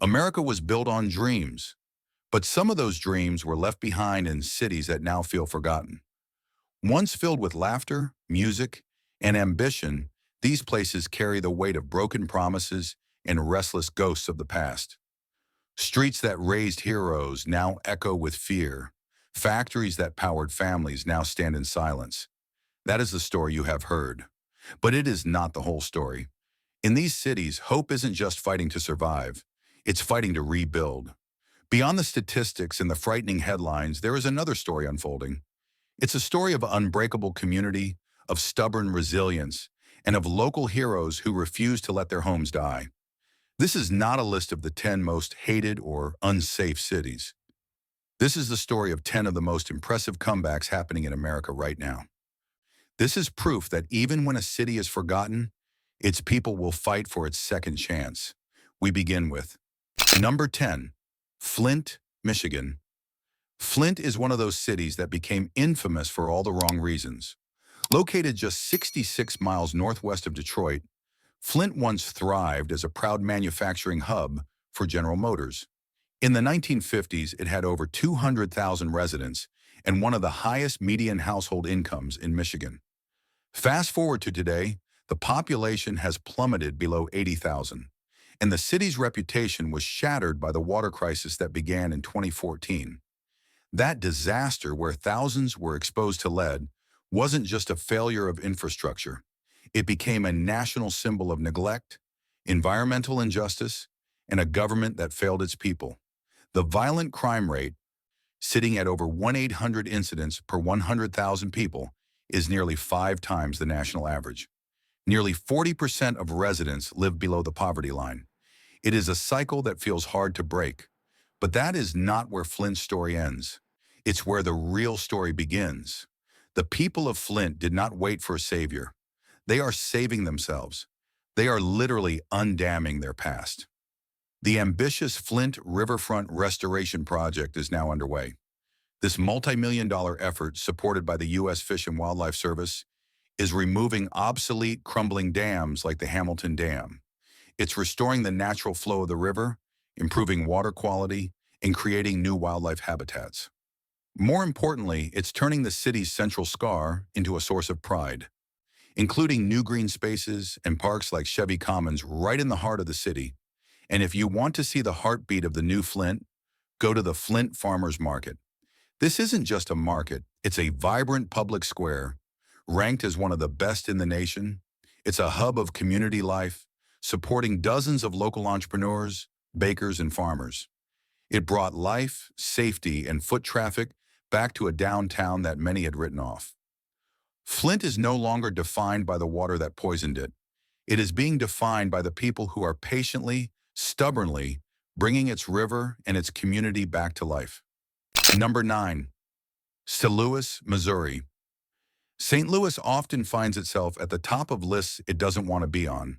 America was built on dreams, but some of those dreams were left behind in cities that now feel forgotten. Once filled with laughter, music, and ambition, these places carry the weight of broken promises and restless ghosts of the past. Streets that raised heroes now echo with fear. Factories that powered families now stand in silence. That is the story you have heard. But it is not the whole story. In these cities, hope isn't just fighting to survive. It's fighting to rebuild. Beyond the statistics and the frightening headlines, there is another story unfolding. It's a story of unbreakable community, of stubborn resilience, and of local heroes who refuse to let their homes die. This is not a list of the 10 most hated or unsafe cities. This is the story of 10 of the most impressive comebacks happening in America right now. This is proof that even when a city is forgotten, its people will fight for its second chance. We begin with number 10, Flint, Michigan. Flint is one of those cities that became infamous for all the wrong reasons. Located just 66 miles northwest of Detroit, Flint once thrived as a proud manufacturing hub for General Motors. In the 1950s, it had over 200,000 residents and one of the highest median household incomes in Michigan. Fast forward to today, the population has plummeted below 80,000, and the city's reputation was shattered by the water crisis that began in 2014. That disaster, where thousands were exposed to lead, wasn't just a failure of infrastructure. It became a national symbol of neglect, environmental injustice, and a government that failed its people. The violent crime rate, sitting at over 1,800 incidents per 100,000 people, is nearly 5 times the national average. Nearly 40% of residents live below the poverty line. It is a cycle that feels hard to break. But that is not where Flint's story ends. It's where the real story begins. The people of Flint did not wait for a savior. They are saving themselves. They are literally undamming their past. The ambitious Flint Riverfront Restoration Project is now underway. This multi-million-dollar effort, supported by the U.S. Fish and Wildlife Service, is removing obsolete, crumbling dams like the Hamilton Dam. It's restoring the natural flow of the river, improving water quality, and creating new wildlife habitats. More importantly, it's turning the city's central scar into a source of pride, including new green spaces and parks like Chevy Commons right in the heart of the city. And if you want to see the heartbeat of the new Flint, go to the Flint Farmers Market. This isn't just a market, it's a vibrant public square, ranked as one of the best in the nation. It's a hub of community life, supporting dozens of local entrepreneurs, bakers, and farmers. It brought life, safety, and foot traffic back to a downtown that many had written off. Flint is no longer defined by the water that poisoned it. It is being defined by the people who are patiently, stubbornly bringing its river and its community back to life. Number 9, St. Louis, Missouri. St. Louis often finds itself at the top of lists it doesn't want to be on.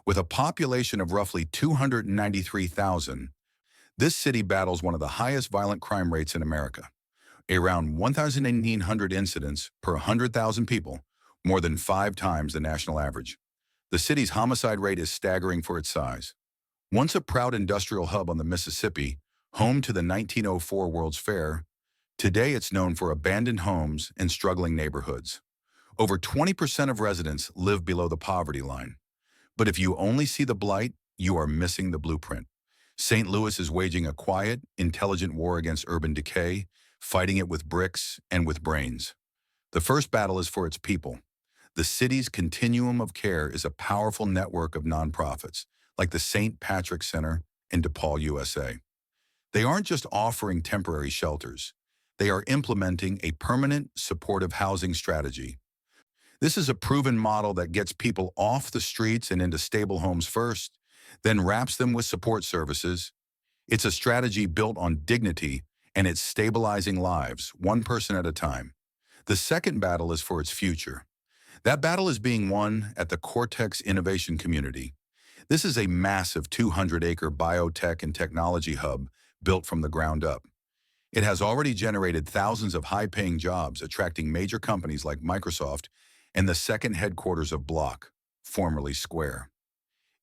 With a population of roughly 293,000, this city battles one of the highest violent crime rates in America. Around 1,800 incidents per 100,000 people, more than 5 times the national average. The city's homicide rate is staggering for its size. Once a proud industrial hub on the Mississippi, home to the 1904 World's Fair, today it's known for abandoned homes and struggling neighborhoods. Over 20% of residents live below the poverty line. But if you only see the blight, you are missing the blueprint. St. Louis is waging a quiet, intelligent war against urban decay, fighting it with bricks and with brains. The first battle is for its people. The city's continuum of care is a powerful network of nonprofits, like the St. Patrick Center in DePaul, USA. They aren't just offering temporary shelters. They are implementing a permanent, supportive housing strategy. This is a proven model that gets people off the streets and into stable homes first, then wraps them with support services. It's a strategy built on dignity, and it's stabilizing lives, one person at a time. The second battle is for its future. That battle is being won at the Cortex Innovation Community. This is a massive 200-acre biotech and technology hub built from the ground up. It has already generated thousands of high-paying jobs, attracting major companies like Microsoft and the second headquarters of Block, formerly Square.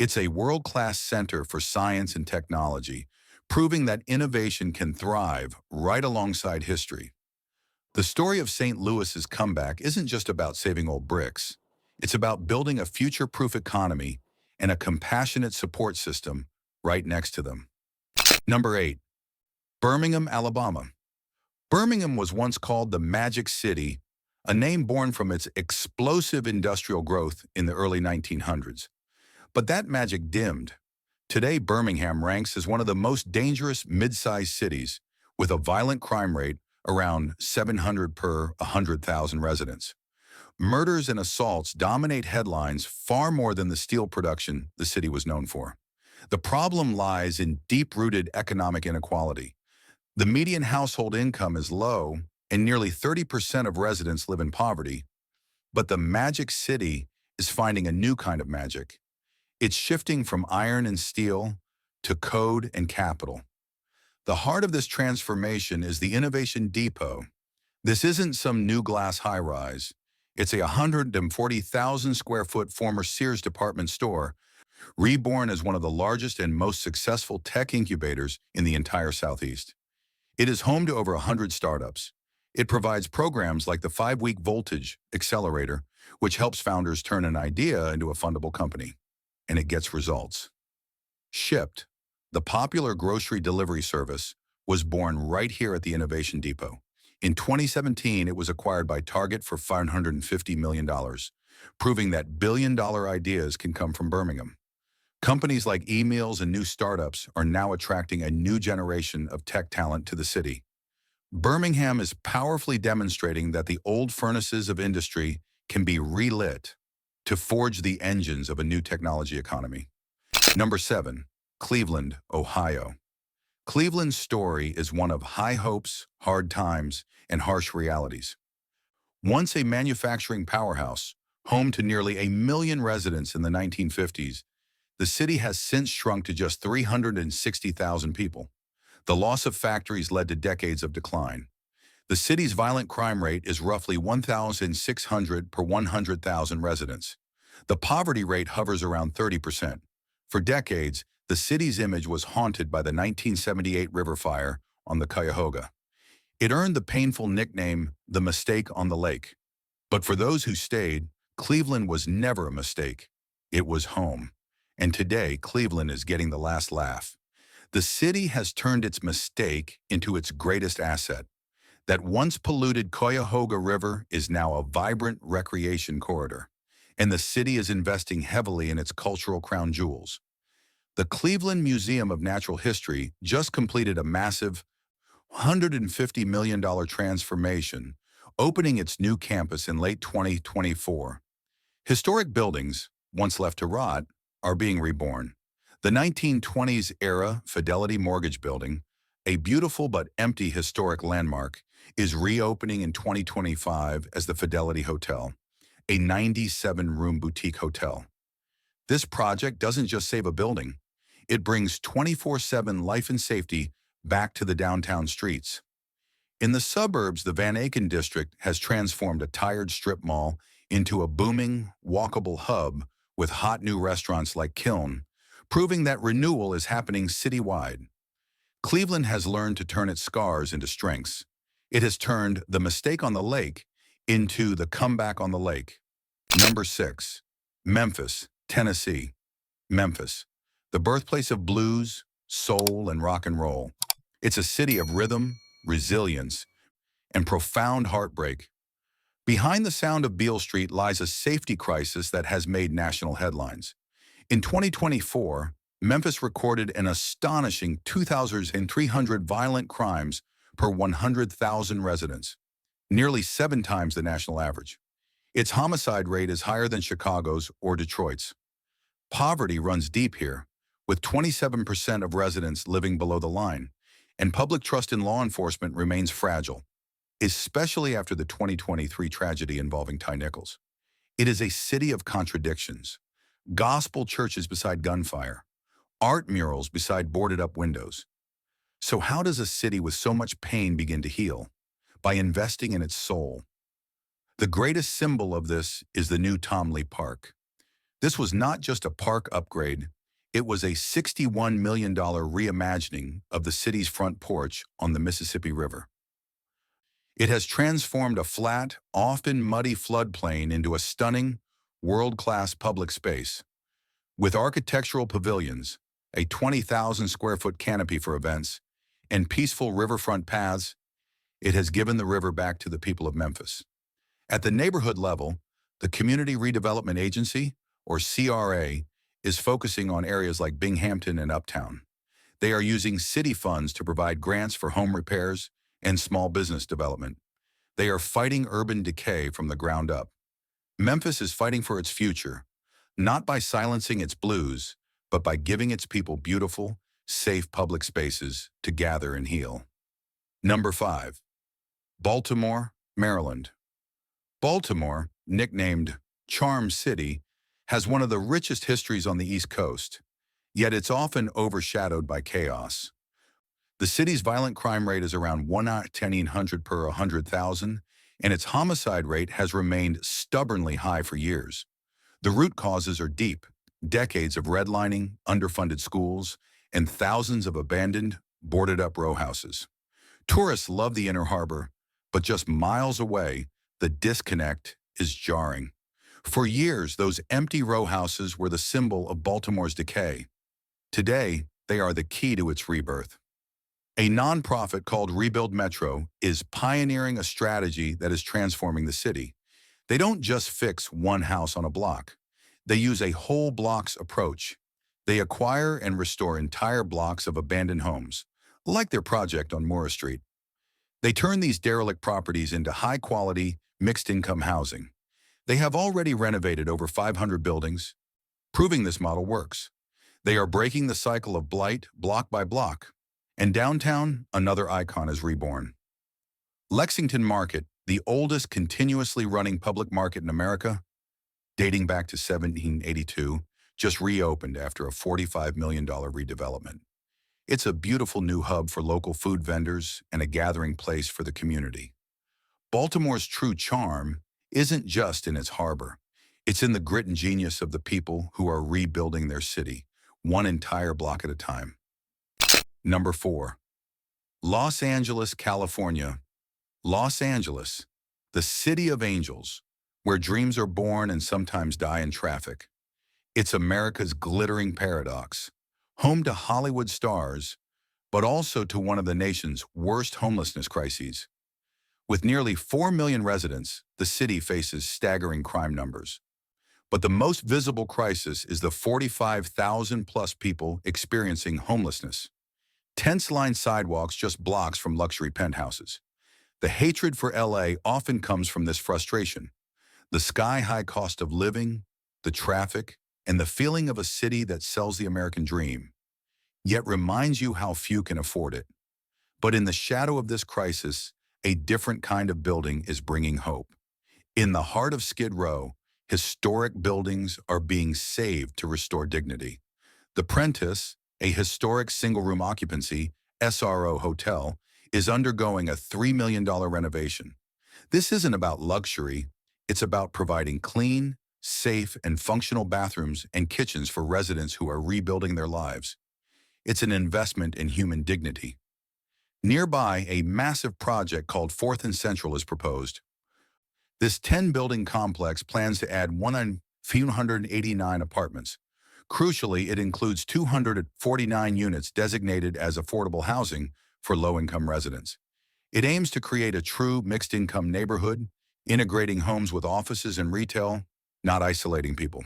It's a world-class center for science and technology, proving that innovation can thrive right alongside history. The story of St. Louis's comeback isn't just about saving old bricks. It's about building a future-proof economy and a compassionate support system right next to them. Number 8. Birmingham, Alabama. Birmingham was once called the Magic City, a name born from its explosive industrial growth in the early 1900s. But that magic dimmed. Today, Birmingham ranks as one of the most dangerous mid-sized cities, with a violent crime rate around 700 per 100,000 residents. Murders and assaults dominate headlines far more than the steel production the city was known for. The problem lies in deep-rooted economic inequality. The median household income is low, and nearly 30% of residents live in poverty. But the Magic City is finding a new kind of magic. It's shifting from iron and steel to code and capital. The heart of this transformation is the Innovation Depot. This isn't some new glass high-rise. It's a 140,000 square foot former Sears department store, reborn as one of the largest and most successful tech incubators in the entire Southeast. It is home to over 100 startups. It provides programs like the 5-week Voltage Accelerator, which helps founders turn an idea into a fundable company. And it gets results. Shipped, the popular grocery delivery service, was born right here at the Innovation Depot. In 2017, it was acquired by Target for $550 million, proving that billion-dollar ideas can come from Birmingham. Companies like eMeals and new startups are now attracting a new generation of tech talent to the city. Birmingham is powerfully demonstrating that the old furnaces of industry can be relit to forge the engines of a new technology economy. Number 7. Cleveland, Ohio. Cleveland's story is one of high hopes, hard times, and harsh realities. Once a manufacturing powerhouse, home to nearly 1 million residents in the 1950s, the city has since shrunk to just 360,000 people. The loss of factories led to decades of decline. The city's violent crime rate is roughly 1,600 per 100,000 residents. The poverty rate hovers around 30%. For decades, the city's image was haunted by the 1978 river fire on the Cuyahoga. It earned the painful nickname, the mistake on the lake. But for those who stayed, Cleveland was never a mistake. It was home. And today, Cleveland is getting the last laugh. The city has turned its mistake into its greatest asset. That once polluted Cuyahoga River is now a vibrant recreation corridor, and the city is investing heavily in its cultural crown jewels. The Cleveland Museum of Natural History just completed a massive $150 million transformation, opening its new campus in late 2024. Historic buildings, once left to rot, are being reborn. The 1920s-era Fidelity Mortgage Building, a beautiful but empty historic landmark, is reopening in 2025 as the Fidelity Hotel, a 97-room boutique hotel. This project doesn't just save a building, it brings 24/7 life and safety back to the downtown streets. In the suburbs, the Van Aken district has transformed a tired strip mall into a booming, walkable hub with hot new restaurants like Kiln, proving that renewal is happening citywide. Cleveland has learned to turn its scars into strengths. It has turned the mistake on the lake into the comeback on the lake. Number 6. Memphis, Tennessee. Memphis, the birthplace of blues, soul, and rock and roll. It's a city of rhythm, resilience, and profound heartbreak. Behind the sound of Beale Street lies a safety crisis that has made national headlines. In 2024, Memphis recorded an astonishing 2,300 violent crimes per 100,000 residents, nearly 7 times the national average. Its homicide rate is higher than Chicago's or Detroit's. Poverty runs deep here, with 27% of residents living below the line, and public trust in law enforcement remains fragile, especially after the 2023 tragedy involving Ty Nichols. It is a city of contradictions. Gospel churches beside gunfire, art murals beside boarded-up windows. So how does a city with so much pain begin to heal? By investing in its soul. The greatest symbol of this is the new Tom Lee Park. This was not just a park upgrade, it was a $61 million reimagining of the city's front porch on the Mississippi River. It has transformed a flat, often muddy floodplain into a stunning, world-class public space. With architectural pavilions, a 20,000 square foot canopy for events, and peaceful riverfront paths, it has given the river back to the people of Memphis. At the neighborhood level, the Community Redevelopment Agency, or CRA, is focusing on areas like Binghamton and Uptown. They are using city funds to provide grants for home repairs and small business development. They are fighting urban decay from the ground up. Memphis is fighting for its future, not by silencing its blues, but by giving its people beautiful, safe public spaces to gather and heal. Number 5. Baltimore, Maryland. Baltimore, nicknamed Charm City, has one of the richest histories on the East Coast, yet it's often overshadowed by chaos. The city's violent crime rate is around 1 per 100,000, and its homicide rate has remained stubbornly high for years. The root causes are deep: decades of redlining, underfunded schools, and thousands of abandoned, boarded-up row houses. Tourists love the Inner Harbor, but just miles away, the disconnect is jarring. For years, those empty row houses were the symbol of Baltimore's decay. Today, they are the key to its rebirth. A nonprofit called Rebuild Metro is pioneering a strategy that is transforming the city. They don't just fix one house on a block. They use a whole blocks approach. They acquire and restore entire blocks of abandoned homes, like their project on Moore Street. They turn these derelict properties into high-quality, mixed-income housing. They have already renovated over 500 buildings, proving this model works. They are breaking the cycle of blight block by block. And downtown, another icon is reborn. Lexington Market, the oldest continuously running public market in America, dating back to 1782, just reopened after a $45 million redevelopment. It's a beautiful new hub for local food vendors and a gathering place for the community. Baltimore's true charm isn't just in its harbor. It's in the grit and genius of the people who are rebuilding their city, one entire block at a time. Number 4. Los Angeles, California. Los Angeles, the city of angels, where dreams are born and sometimes die in traffic. It's America's glittering paradox, home to Hollywood stars, but also to one of the nation's worst homelessness crises. With nearly 4 million residents, the city faces staggering crime numbers. But the most visible crisis is the 45,000 plus people experiencing homelessness. Tents-lined sidewalks just blocks from luxury penthouses. The hatred for LA often comes from this frustration. The sky-high cost of living, the traffic, and the feeling of a city that sells the American dream, yet reminds you how few can afford it. But in the shadow of this crisis, a different kind of building is bringing hope. In the heart of Skid Row, historic buildings are being saved to restore dignity. The Prentice, a historic single-room occupancy SRO hotel, is undergoing a $3 million renovation. This isn't about luxury, it's about providing clean, safe, and functional bathrooms and kitchens for residents who are rebuilding their lives. It's an investment in human dignity. Nearby, a massive project called 4th and Central is proposed. This 10-building complex plans to add 189 apartments. Crucially, it includes 249 units designated as affordable housing for low-income residents. It aims to create a true mixed-income neighborhood, integrating homes with offices and retail, not isolating people.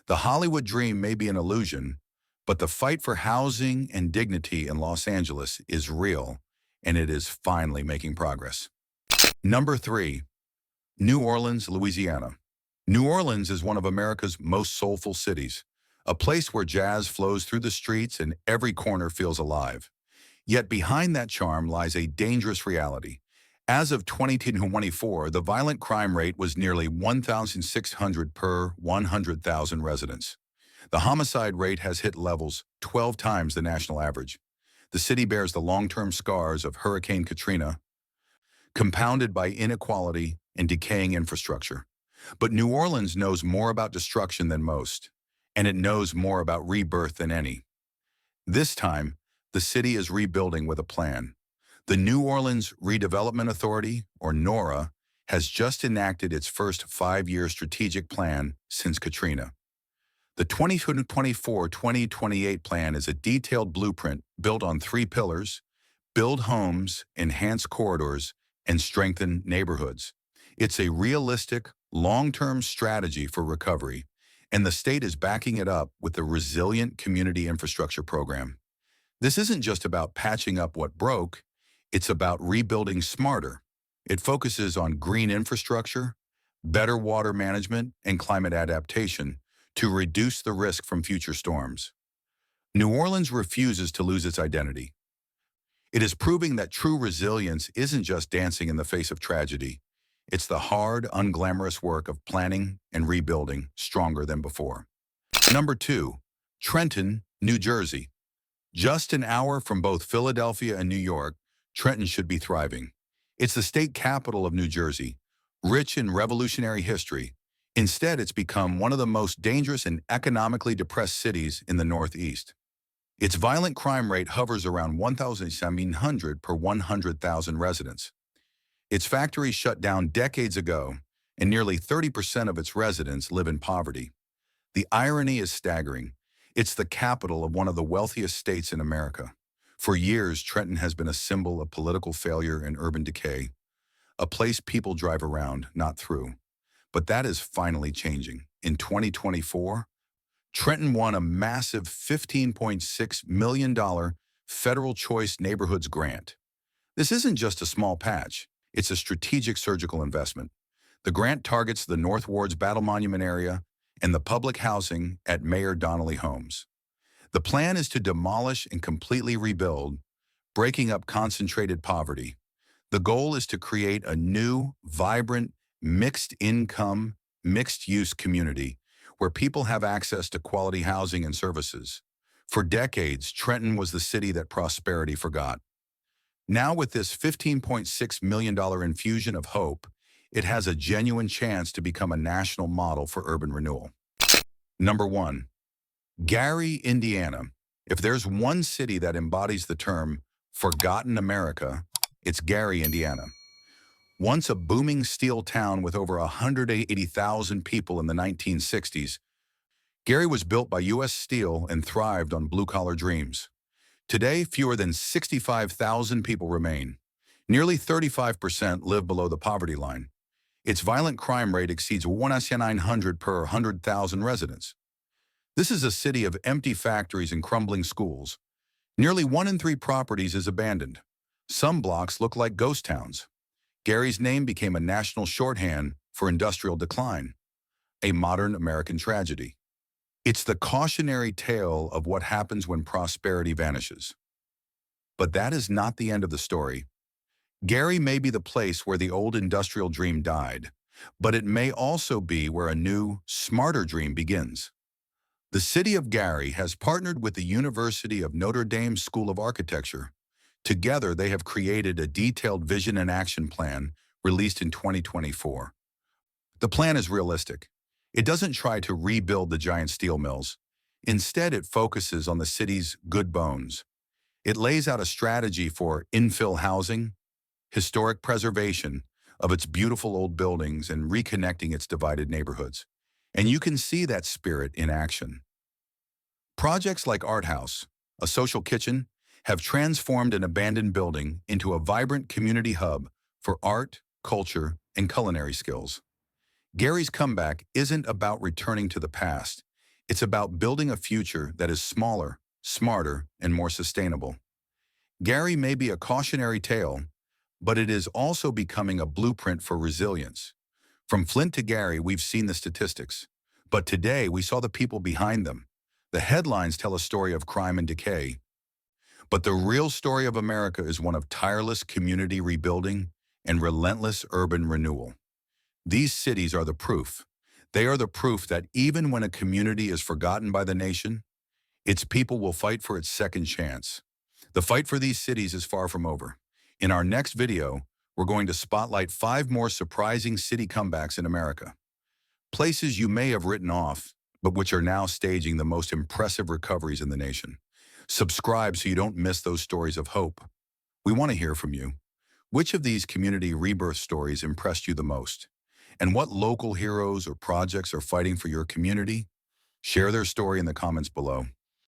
The Hollywood dream may be an illusion, but the fight for housing and dignity in Los Angeles is real, and it is finally making progress. Number 3. New Orleans, Louisiana. New Orleans is one of America's most soulful cities, a place where jazz flows through the streets and every corner feels alive. Yet behind that charm lies a dangerous reality. As of 2024, the violent crime rate was nearly 1,600 per 100,000 residents. The homicide rate has hit levels 12 times the national average. The city bears the long-term scars of Hurricane Katrina, compounded by inequality and decaying infrastructure. But New Orleans knows more about destruction than most. and it knows more about rebirth than any. This time, the city is rebuilding with a plan. The New Orleans Redevelopment Authority, or NORA, has just enacted its first 5-year strategic plan since Katrina. The 2024-2028 plan is a detailed blueprint built on 3 pillars: build homes, enhance corridors, and strengthen neighborhoods. It's a realistic, long-term strategy for recovery, and the state is backing it up with the Resilient Community Infrastructure Program. This isn't just about patching up what broke, it's about rebuilding smarter. It focuses on green infrastructure, better water management, and climate adaptation to reduce the risk from future storms. New Orleans refuses to lose its identity. It is proving that true resilience isn't just dancing in the face of tragedy. It's the hard, unglamorous work of planning and rebuilding stronger than before. Number 2, Trenton, New Jersey. Just an hour from both Philadelphia and New York, Trenton should be thriving. It's the state capital of New Jersey, rich in revolutionary history. Instead, it's become one of the most dangerous and economically depressed cities in the Northeast. Its violent crime rate hovers around 1,700 per 100,000 residents. Its factories shut down decades ago, and nearly 30% of its residents live in poverty. The irony is staggering. It's the capital of one of the wealthiest states in America. For years, Trenton has been a symbol of political failure and urban decay, a place people drive around, not through. But that is finally changing. In 2024, Trenton won a massive $15.6 million Federal Choice Neighborhoods grant. This isn't just a small patch, it's a strategic surgical investment. The grant targets the North Ward's Battle Monument area and the public housing at Mayor Donnelly Homes. The plan is to demolish and completely rebuild, breaking up concentrated poverty. The goal is to create a new, vibrant, mixed-income, mixed-use community where people have access to quality housing and services. For decades, Trenton was the city that prosperity forgot. Now, with this $15.6 million infusion of hope, it has a genuine chance to become a national model for urban renewal. Number 1, Gary, Indiana. If there's one city that embodies the term forgotten America, it's Gary, Indiana. Once a booming steel town with over 180,000 people in the 1960s, Gary was built by U.S. Steel and thrived on blue-collar dreams. Today, fewer than 65,000 people remain. Nearly 35% live below the poverty line. Its violent crime rate exceeds 1,900 per 100,000 residents. This is a city of empty factories and crumbling schools. Nearly 1 in 3 properties is abandoned. Some blocks look like ghost towns. Gary's name became a national shorthand for industrial decline, a modern American tragedy. It's the cautionary tale of what happens when prosperity vanishes. But that is not the end of the story. Gary may be the place where the old industrial dream died, but it may also be where a new, smarter dream begins. The city of Gary has partnered with the University of Notre Dame School of Architecture. Together, they have created a detailed vision and action plan released in 2024. The plan is realistic. It doesn't try to rebuild the giant steel mills. Instead, it focuses on the city's good bones. It lays out a strategy for infill housing, historic preservation of its beautiful old buildings, and reconnecting its divided neighborhoods. And you can see that spirit in action. Projects like Art House, a social kitchen, have transformed an abandoned building into a vibrant community hub for art, culture, and culinary skills. Gary's comeback isn't about returning to the past. It's about building a future that is smaller, smarter, and more sustainable. Gary may be a cautionary tale, but it is also becoming a blueprint for resilience. From Flint to Gary, we've seen the statistics, but today we saw the people behind them. The headlines tell a story of crime and decay, but the real story of America is one of tireless community rebuilding and relentless urban renewal. These cities are the proof. They are the proof that even when a community is forgotten by the nation, its people will fight for its second chance. The fight for these cities is far from over. In our next video, we're going to spotlight 5 more surprising city comebacks in America. Places you may have written off, but which are now staging the most impressive recoveries in the nation. Subscribe so you don't miss those stories of hope. We want to hear from you. Which of these community rebirth stories impressed you the most? And what local heroes or projects are fighting for your community? Share their story in the comments below.